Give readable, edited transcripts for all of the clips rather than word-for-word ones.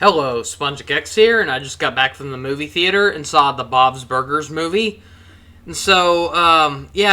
Hello, SpongeX here, and I just got back from the movie theater and saw the Bob's Burgers movie. And so, you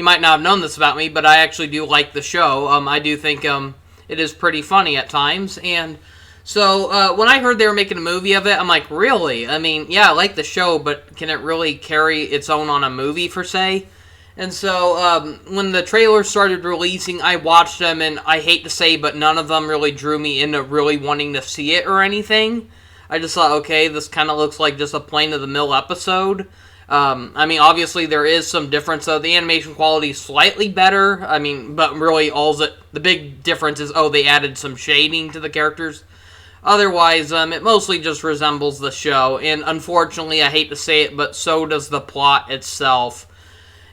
might not have known this about me, but I actually do like the show. I do think it is pretty funny at times. And so, when I heard they were making a movie of it, I'm like, really? I mean, yeah, I like the show, but can it really carry its own on a movie, per se? And so, when the trailers started releasing, I watched them, and I hate to say, but none of them really drew me into really wanting to see it or anything. I just thought, okay, this kind of looks like just a plain-of-the-mill episode. I mean, obviously there is some difference, though. The animation quality is slightly better. I mean, but really, the big difference is, they added some shading to the characters. Otherwise, it mostly just resembles the show, and unfortunately, I hate to say it, but so does the plot itself.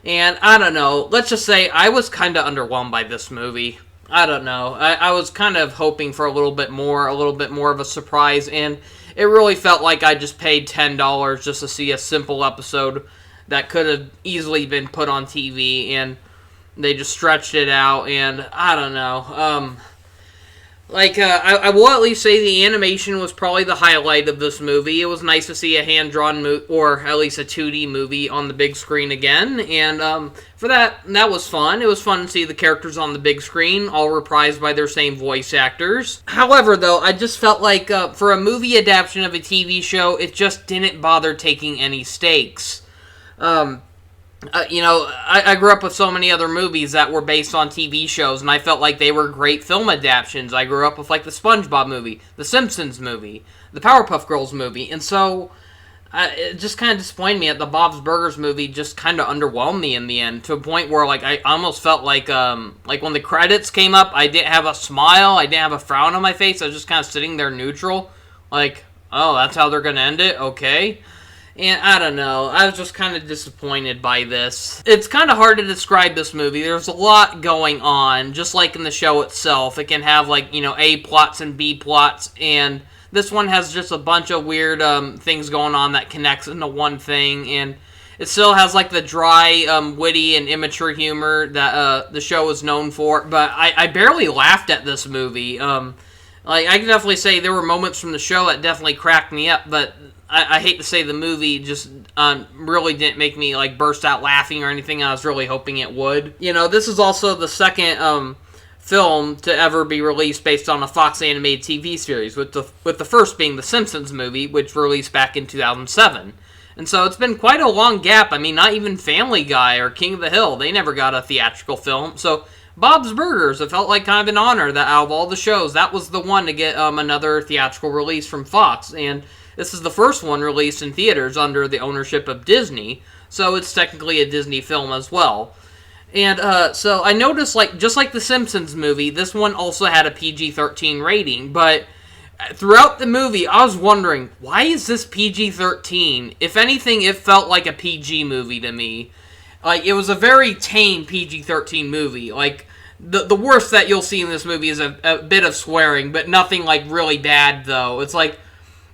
And I don't know, let's just say I was kind of underwhelmed by this movie. I don't know. I was kind of hoping for a little bit more of a surprise, and it really felt like I just paid $10 just to see a simple episode that could have easily been put on TV, and they just stretched it out, and I don't know. I will at least say the animation was probably the highlight of this movie. It was nice to see a hand-drawn or at least a 2D movie on the big screen again, and for that was fun. It was fun to see the characters on the big screen, all reprised by their same voice actors. However, though, I just felt like for a movie adaptation of a TV show, it just didn't bother taking any stakes. I grew up with so many other movies that were based on TV shows, and I felt like they were great film adaptations. I grew up with, like, the SpongeBob movie, the Simpsons movie, the Powerpuff Girls movie, and so it just kind of disappointed me that the Bob's Burgers movie just kind of underwhelmed me in the end, to a point where, like, I almost felt like when the credits came up, I didn't have a smile, I didn't have a frown on my face, I was just kind of sitting there neutral, like, oh, that's how they're gonna end it? Okay. And I don't know, I was just kind of disappointed by this. It's kind of hard to describe this movie. There's a lot going on, just like in the show itself. It can have, like, A plots and B plots, and this one has just a bunch of weird things going on that connects into one thing, and it still has, like, the dry, witty, and immature humor that the show is known for, but I barely laughed at this movie. I can definitely say there were moments from the show that definitely cracked me up, but I hate to say the movie just really didn't make me, like, burst out laughing or anything. I was really hoping it would. This is also the second film to ever be released based on a Fox animated TV series, with the first being the Simpsons movie, which released back in 2007. And so it's been quite a long gap. I mean, not even Family Guy or King of the Hill, they never got a theatrical film. So Bob's Burgers, it felt like kind of an honor that out of all the shows, that was the one to get another theatrical release from Fox. And this is the first one released in theaters under the ownership of Disney, so it's technically a Disney film as well. And so I noticed, like, just like the Simpsons movie, this one also had a PG-13 rating, but throughout the movie, I was wondering, why is this PG-13? If anything, it felt like a PG movie to me. Like, it was a very tame PG-13 movie. Like, the worst that you'll see in this movie is a bit of swearing, but nothing, like, really bad, though. It's like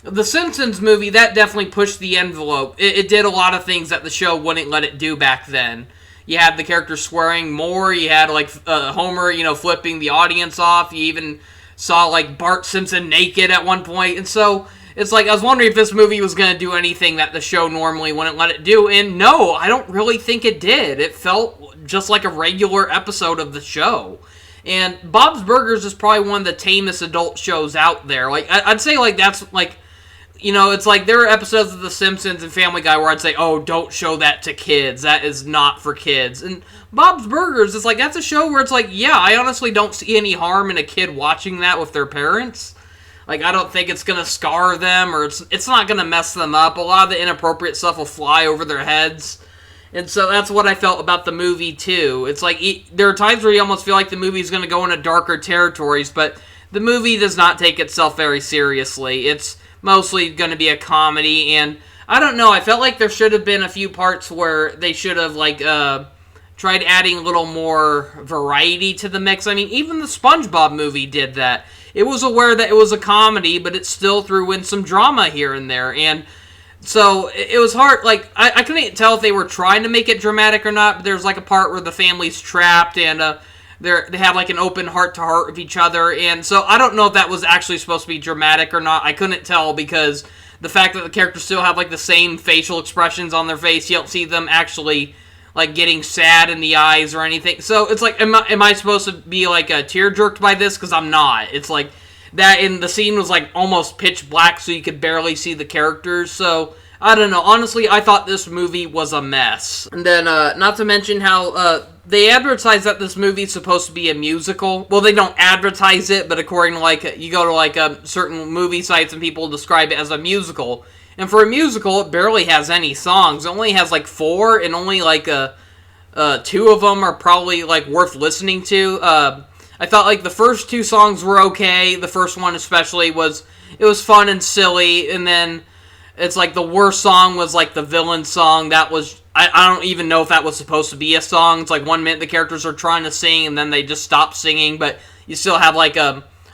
the Simpsons movie, that definitely pushed the envelope. It did a lot of things that the show wouldn't let it do back then. You had the characters swearing more, you had, like, Homer, flipping the audience off, you even saw, like, Bart Simpson naked at one point, and so it's like, I was wondering if this movie was going to do anything that the show normally wouldn't let it do, and no, I don't really think it did. It felt just like a regular episode of the show. And Bob's Burgers is probably one of the tamest adult shows out there. Like, I'd say, like, that's, like, it's like there are episodes of The Simpsons and Family Guy where I'd say, oh, don't show that to kids. That is not for kids. And Bob's Burgers is like, that's a show where it's like, yeah, I honestly don't see any harm in a kid watching that with their parents. Like, I don't think it's going to scar them, or it's not going to mess them up. A lot of the inappropriate stuff will fly over their heads. And so that's what I felt about the movie, too. It's like, there are times where you almost feel like the movie's going to go into darker territories, but the movie does not take itself very seriously. It's mostly going to be a comedy, and I don't know, I felt like there should have been a few parts where they should have, like, tried adding a little more variety to the mix. I mean, even the SpongeBob movie did that. It was aware that it was a comedy, but it still threw in some drama here and there, and so it was hard. Like, I couldn't tell if they were trying to make it dramatic or not, but there's, like, a part where the family's trapped, and they have like an open heart-to-heart with each other. And so I don't know if that was actually supposed to be dramatic or not. I couldn't tell, because the fact that the characters still have like the same facial expressions on their face, you don't see them actually like getting sad in the eyes or anything. So it's like, am I supposed to be like tear jerked by this? Because I'm not. It's like that, and the scene was like almost pitch black, so you could barely see the characters. So I don't know. Honestly, I thought this movie was a mess. And then, not to mention how they advertise that this movie is supposed to be a musical. Well, they don't advertise it, but according to like, you go to like certain movie sites and people describe it as a musical. And for a musical, it barely has any songs. It only has like 4, and only like 2 of them are probably like worth listening to. I thought like the first 2 songs were okay. The first one especially was fun and silly, and then it's like the worst song was like the villain song. That was, I don't even know if that was supposed to be a song. It's like 1 minute the characters are trying to sing, and then they just stop singing, but you still have like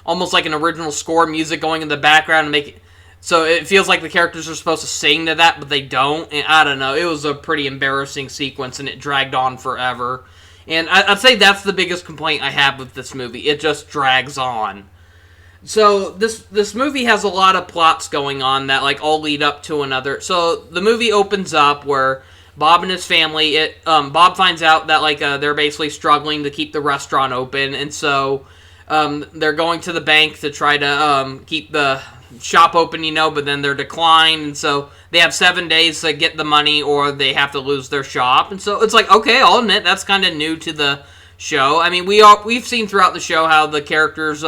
almost like an original score music going in the background to make it so it feels like the characters are supposed to sing to that, but they don't. And I don't know. It was a pretty embarrassing sequence, and it dragged on forever. And I'd say that's the biggest complaint I have with this movie. It just drags on. So this movie has a lot of plots going on that like all lead up to another. So the movie opens up where Bob and his family, Bob finds out that like they're basically struggling to keep the restaurant open, and so they're going to the bank to try to keep the shop open, but then they're declined, and so they have 7 days to get the money or they have to lose their shop. And so it's like, okay, I'll admit that's kind of new to the show. I mean, we've seen throughout the show how the characters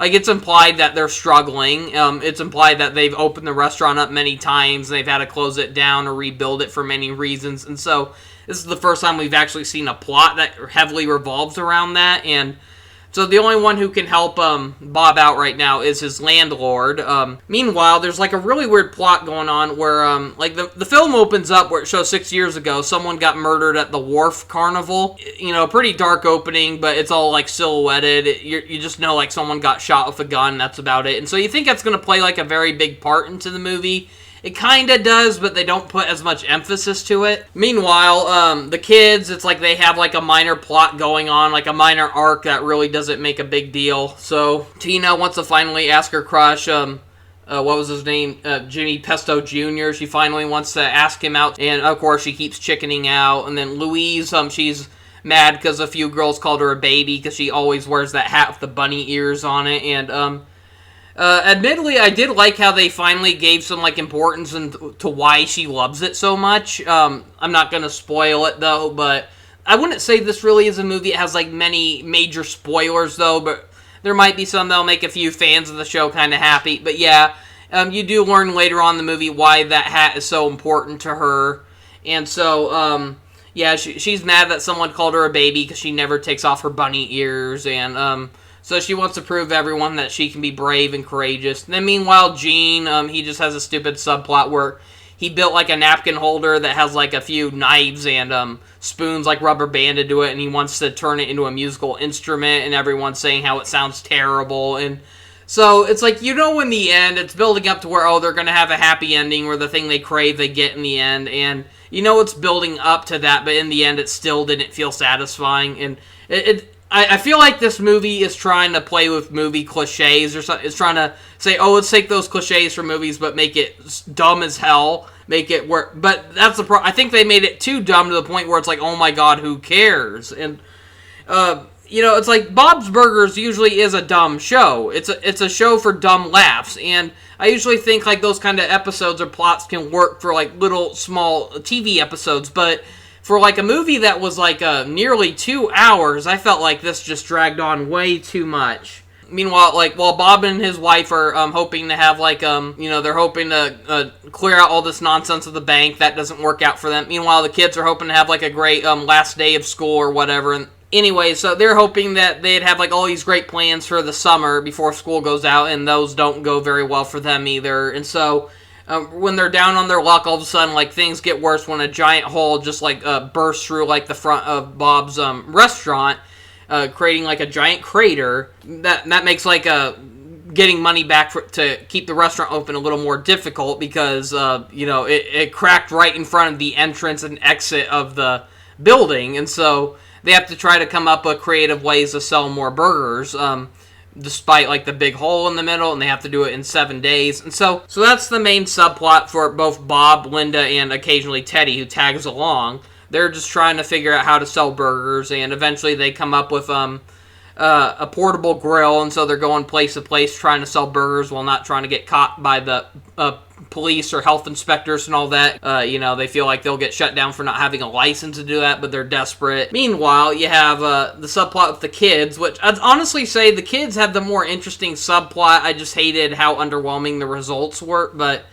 like it's implied that they're struggling. It's implied that they've opened the restaurant up many times and they've had to close it down or rebuild it for many reasons. And so this is the first time we've actually seen a plot that heavily revolves around that. And so the only one who can help Bob out right now is his landlord. Meanwhile, there's like a really weird plot going on where like the film opens up where it shows 6 years ago someone got murdered at the Wharf Carnival. Pretty dark opening, but it's all like silhouetted. You just know like someone got shot with a gun. That's about it. And so you think that's going to play like a very big part into the movie. It kind of does, but they don't put as much emphasis to it. Meanwhile, the kids, it's like they have like a minor plot going on, like a minor arc that really doesn't make a big deal. So Tina wants to finally ask her crush, what was his name? Jimmy Pesto Jr. She finally wants to ask him out, and of course she keeps chickening out. And then Louise, she's mad because a few girls called her a baby because she always wears that hat with the bunny ears on it. And admittedly, I did like how they finally gave some like importance to why she loves it so much. I'm not gonna spoil it though, but I wouldn't say this really is a movie that has like many major spoilers though, but there might be some that'll make a few fans of the show kind of happy. But yeah, you do learn later on in the movie why that hat is so important to her. And so yeah, she's mad that someone called her a baby because she never takes off her bunny ears. And so she wants to prove to everyone that she can be brave and courageous. And then meanwhile, Gene, he just has a stupid subplot where he built like a napkin holder that has like a few knives and spoons like rubber banded to it, and he wants to turn it into a musical instrument, and everyone's saying how it sounds terrible. And so it's like, in the end, it's building up to where, they're going to have a happy ending where the thing they crave, they get in the end. And it's building up to that, but in the end, it still didn't feel satisfying. And I feel like this movie is trying to play with movie cliches or something. It's trying to say, let's take those cliches from movies, but make it dumb as hell. Make it work. But that's the problem. I think they made it too dumb to the point where it's like, oh my god, who cares? And, it's like Bob's Burgers usually is a dumb show. It's a show for dumb laughs. And I usually think like those kind of episodes or plots can work for like little small TV episodes. But for like a movie that was like nearly 2 hours, I felt like this just dragged on way too much. Meanwhile, like while Bob and his wife are hoping to have like they're hoping to clear out all this nonsense of the bank, that doesn't work out for them. Meanwhile, the kids are hoping to have like a great last day of school or whatever. And anyway, so they're hoping that they'd have like all these great plans for the summer before school goes out, and those don't go very well for them either. And so when they're down on their luck, all of a sudden, like, things get worse when a giant hole just, like, bursts through, like, the front of Bob's restaurant, creating, like, a giant crater. That makes, like, getting money back to keep the restaurant open a little more difficult because, it cracked right in front of the entrance and exit of the building. And so they have to try to come up with creative ways to sell more burgers. Despite like the big hole in the middle, and they have to do it in 7 days. And so that's the main subplot for both Bob, Linda, and occasionally Teddy, who tags along. They're just trying to figure out how to sell burgers, and eventually they come up with a portable grill, and so they're going place to place trying to sell burgers while not trying to get caught by the police or health inspectors and all that. They feel like they'll get shut down for not having a license to do that, but they're desperate. Meanwhile, you have the subplot with the kids, which I'd honestly say the kids have the more interesting subplot. I just hated how underwhelming the results were, but...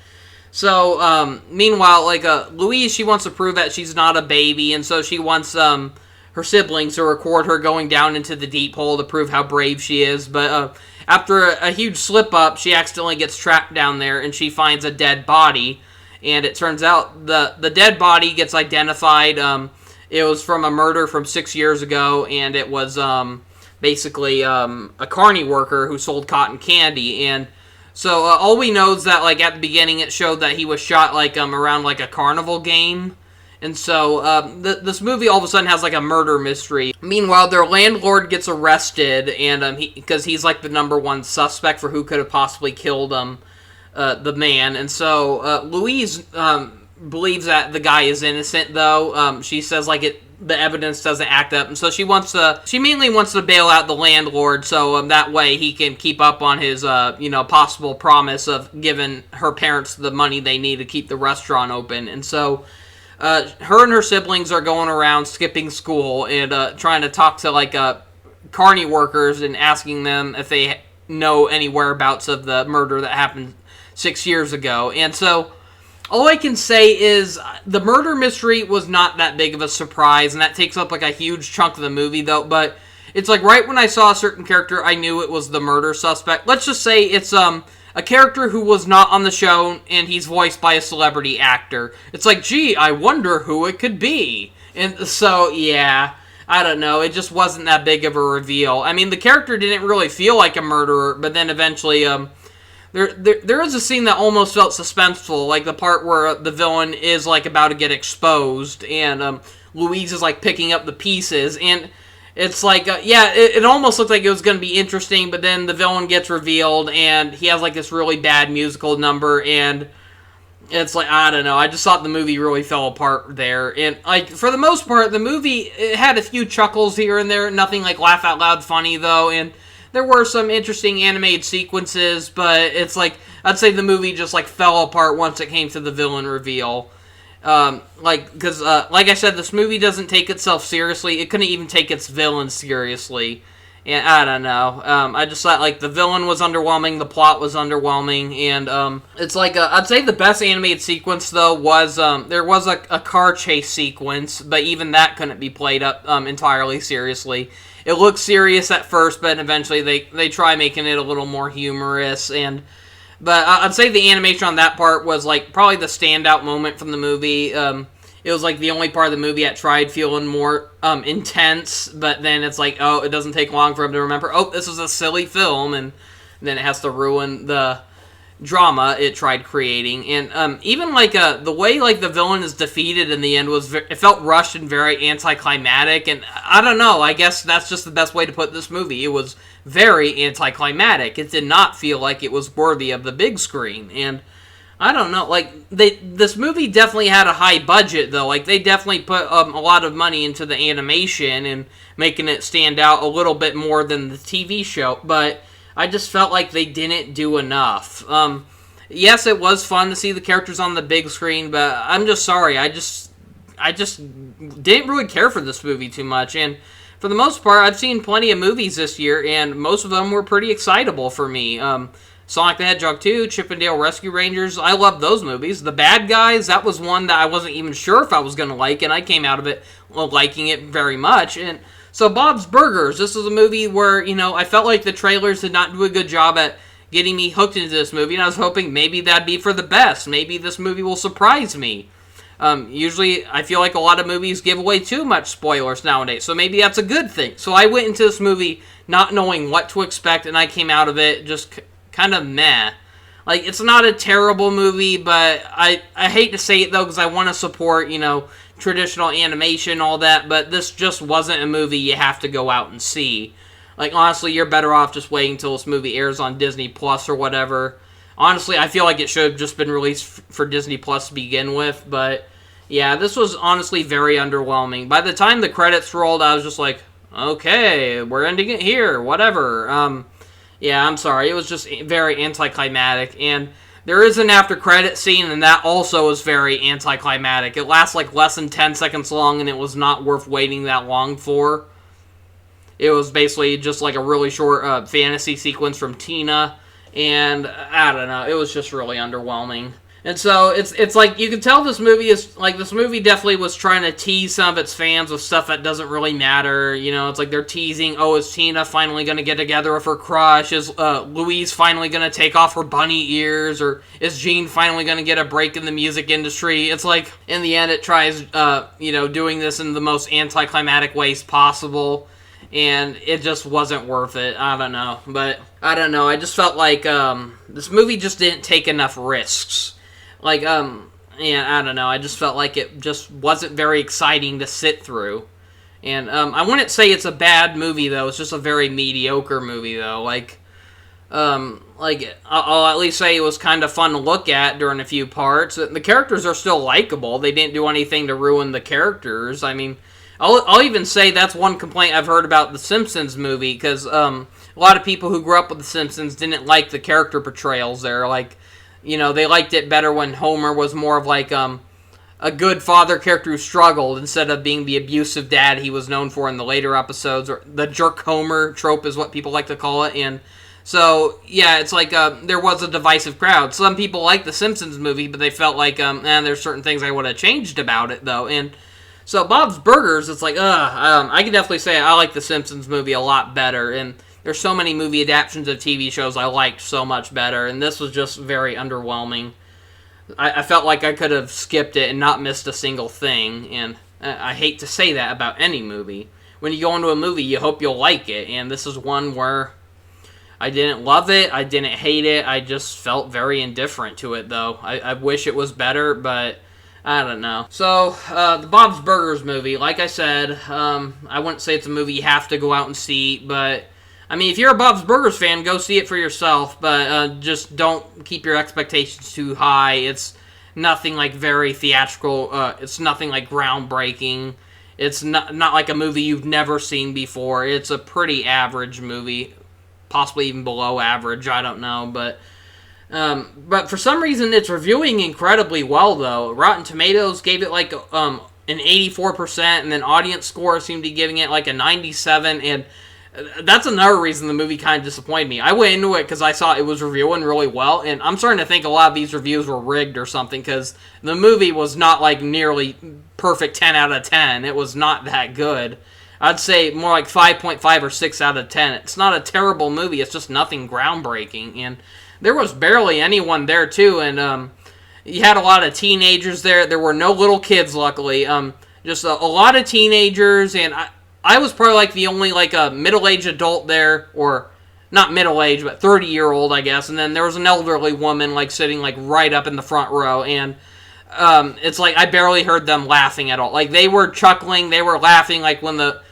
So, meanwhile, Louise, she wants to prove that she's not a baby, and so she wants, her siblings to record her going down into the deep hole to prove how brave she is, but, after a huge slip-up, she accidentally gets trapped down there, and she finds a dead body, and it turns out the dead body gets identified. It was from a murder from 6 years ago, and it was, basically, a carny worker who sold cotton candy, and so all we know is that, at the beginning, it showed that he was shot, around, a carnival game. And so, this movie all of a sudden has, a murder mystery. Meanwhile, their landlord gets arrested, and, because he's, the number one suspect for who could have possibly killed, the man. And so, Louise, believes that the guy is innocent, though. She says, the evidence doesn't act up, and so she mainly wants to bail out the landlord, so that way he can keep up on his, possible promise of giving her parents the money they need to keep the restaurant open. And so, her and her siblings are going around skipping school and trying to talk to carny workers and asking them if they know any whereabouts of the murder that happened 6 years ago. And so all I can say is the murder mystery was not that big of a surprise, and that takes up a huge chunk of the movie, though. But it's right when I saw a certain character, I knew it was the murder suspect. Let's just say it's a character who was not on the show, and he's voiced by a celebrity actor. It's gee, I wonder who it could be. And so, yeah, I don't know. It just wasn't that big of a reveal. I mean, the character didn't really feel like a murderer, but then eventually, There is a scene that almost felt suspenseful, the part where the villain is, about to get exposed, and, Louise is, picking up the pieces, and it's it almost looked like it was going to be interesting, but then the villain gets revealed, and he has, this really bad musical number, and it's I don't know, I just thought the movie really fell apart there, and, for the most part, the movie, it had a few chuckles here and there, nothing, laugh-out-loud funny, though, and there were some interesting animated sequences, but it's I'd say the movie just fell apart once it came to the villain reveal. Because I said, this movie doesn't take itself seriously. It couldn't even take its villain seriously. And I don't know. I just thought the villain was underwhelming, the plot was underwhelming, and it's I'd say the best animated sequence though was there was a car chase sequence, but even that couldn't be played up entirely seriously. It looks serious at first, but eventually they try making it a little more humorous. But I'd say the animation on that part was probably the standout moment from the movie. It was the only part of the movie that tried feeling more intense, but then it's oh, it doesn't take long for him to remember, oh, this was a silly film, and then it has to ruin the drama it tried creating. And even the way the villain is defeated in the end was it felt rushed and very anticlimactic, and I don't know, I guess that's just the best way to put this movie. It was very anticlimactic. It did not feel like it was worthy of the big screen, and I don't know, this movie definitely had a high budget, though. They definitely put a lot of money into the animation and making it stand out a little bit more than the TV show, but I just felt like they didn't do enough. Yes, it was fun to see the characters on the big screen, but I'm just sorry, I just didn't really care for this movie too much, and for the most part, I've seen plenty of movies this year, and most of them were pretty excitable for me. Sonic the Hedgehog 2, Chip 'n Dale Rescue Rangers, I love those movies. The Bad Guys, that was one that I wasn't even sure if I was going to like, and I came out of it liking it very much. And so Bob's Burgers, this is a movie where, I felt like the trailers did not do a good job at getting me hooked into this movie, and I was hoping maybe that'd be for the best. Maybe this movie will surprise me. Usually, I feel like a lot of movies give away too much spoilers nowadays, so maybe that's a good thing. So I went into this movie not knowing what to expect, and I came out of it just kind of meh. It's not a terrible movie, but I hate to say it, though, because I want to support, traditional animation, all that, but this just wasn't a movie you have to go out and see. Like, honestly, you're better off just waiting until this movie airs on Disney Plus or whatever. Honestly, I feel like it should have just been released for Disney Plus to begin with, but yeah, this was honestly very underwhelming. By the time the credits rolled, I was just like, okay, we're ending it here, whatever. Yeah, I'm sorry, it was just very anticlimactic, and there is an after credit scene, and that also is very anticlimactic. It lasts like less than 10 seconds long, and it was not worth waiting that long for. It was basically just like a really short fantasy sequence from Tina, and I don't know, it was just really underwhelming. And so it's like you can tell this movie definitely was trying to tease some of its fans with stuff that doesn't really matter. You know, it's like they're teasing, oh, is Tina finally going to get together with her crush? Is Louise finally going to take off her bunny ears? Or is Jean finally going to get a break in the music industry? It's like, in the end, it tries, doing this in the most anticlimactic ways possible. And it just wasn't worth it. I don't know. But, I don't know. I just felt like this movie just didn't take enough risks. Like, I don't know. I just felt like it just wasn't very exciting to sit through. And I wouldn't say it's a bad movie, though. It's just a very mediocre movie, though. I'll at least say it was kind of fun to look at during a few parts. The characters are still likable. They didn't do anything to ruin the characters. I mean, I'll even say that's one complaint I've heard about the Simpsons movie, because a lot of people who grew up with the Simpsons didn't like the character portrayals there. Like, you know, they liked it better when Homer was more of like a good father character who struggled instead of being the abusive dad he was known for in the later episodes, or the jerk Homer trope is what people like to call it. And so, yeah, it's like there was a divisive crowd. Some people liked the Simpsons movie, but they felt like, there's certain things I would have changed about it, though. And so Bob's Burgers, it's like, I can definitely say I like the Simpsons movie a lot better, and there's so many movie adaptations of TV shows I liked so much better, and this was just very underwhelming. I felt like I could have skipped it and not missed a single thing, and I hate to say that about any movie. When you go into a movie, you hope you'll like it, and this is one where I didn't love it, I didn't hate it, I just felt very indifferent to it, though. I wish it was better, but I don't know. So, the Bob's Burgers movie, like I said, I wouldn't say it's a movie you have to go out and see, but I mean, if you're a Bob's Burgers fan, go see it for yourself, but just don't keep your expectations too high. It's nothing like very theatrical. It's nothing like groundbreaking. It's not like a movie you've never seen before. It's a pretty average movie, possibly even below average. I don't know, but for some reason it's reviewing incredibly well, though. Rotten Tomatoes gave it like an 84%, and then audience score seemed to be giving it like a 97%, and that's another reason the movie kind of disappointed me. I went into it because I saw it was reviewing really well, and I'm starting to think a lot of these reviews were rigged or something, because the movie was not like nearly perfect 10 out of 10. It was not that good. I'd say more like 5.5 or 6 out of 10. It's not a terrible movie, it's just nothing groundbreaking, and there was barely anyone there, too, and you had a lot of teenagers there. There were no little kids, luckily. Just a lot of teenagers, and I was probably like the only like a middle-aged adult there, or not middle-aged, but 30-year-old, I guess. And then there was an elderly woman like sitting like right up in the front row, and it's like I barely heard them laughing at all. Like they were chuckling, they were laughing like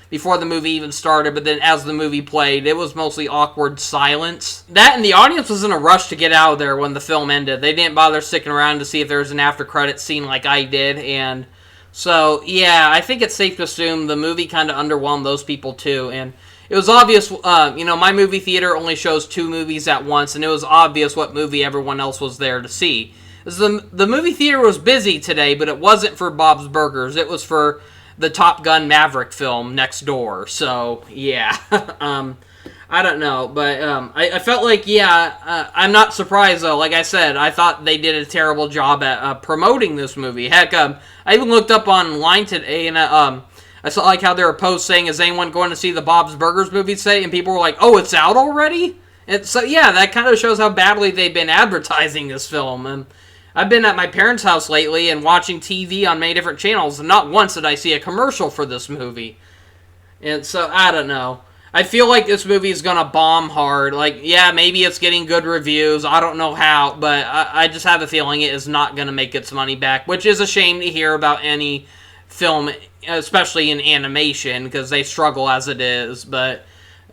before the movie even started, but then as the movie played, it was mostly awkward silence. That, and the audience was in a rush to get out of there when the film ended. They didn't bother sticking around to see if there was an after-credits scene like I did, and so, yeah, I think it's safe to assume the movie kind of underwhelmed those people, too, and it was obvious, my movie theater only shows 2 movies at once, and it was obvious what movie everyone else was there to see. The movie theater was busy today, but it wasn't for Bob's Burgers. It was for the Top Gun Maverick film next door, so, yeah. I don't know, but I felt like, I'm not surprised, though. Like I said, I thought they did a terrible job at promoting this movie. Heck, I even looked up online today, and I saw like how there were posts saying, is anyone going to see the Bob's Burgers movie today? And people were like, oh, it's out already? And so, yeah, that kind of shows how badly they've been advertising this film. And I've been at my parents' house lately and watching TV on many different channels, and not once did I see a commercial for this movie. And so, I don't know. I feel like this movie is going to bomb hard. Like, yeah, maybe it's getting good reviews. I don't know how, but I just have a feeling it is not going to make its money back, which is a shame to hear about any film, especially in animation, because they struggle as it is. But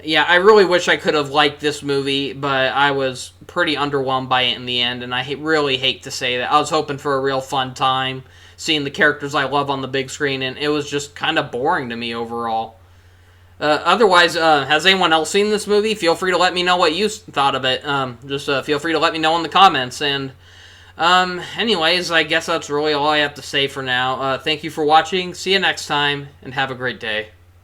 yeah, I really wish I could have liked this movie, but I was pretty underwhelmed by it in the end, and I really hate to say that. I was hoping for a real fun time seeing the characters I love on the big screen, and it was just kind of boring to me overall. Otherwise, has anyone else seen this movie? Feel free to let me know what you thought of it. Just feel free to let me know in the comments. And anyways, I guess that's really all I have to say for now. Thank you for watching. See you next time, and have a great day.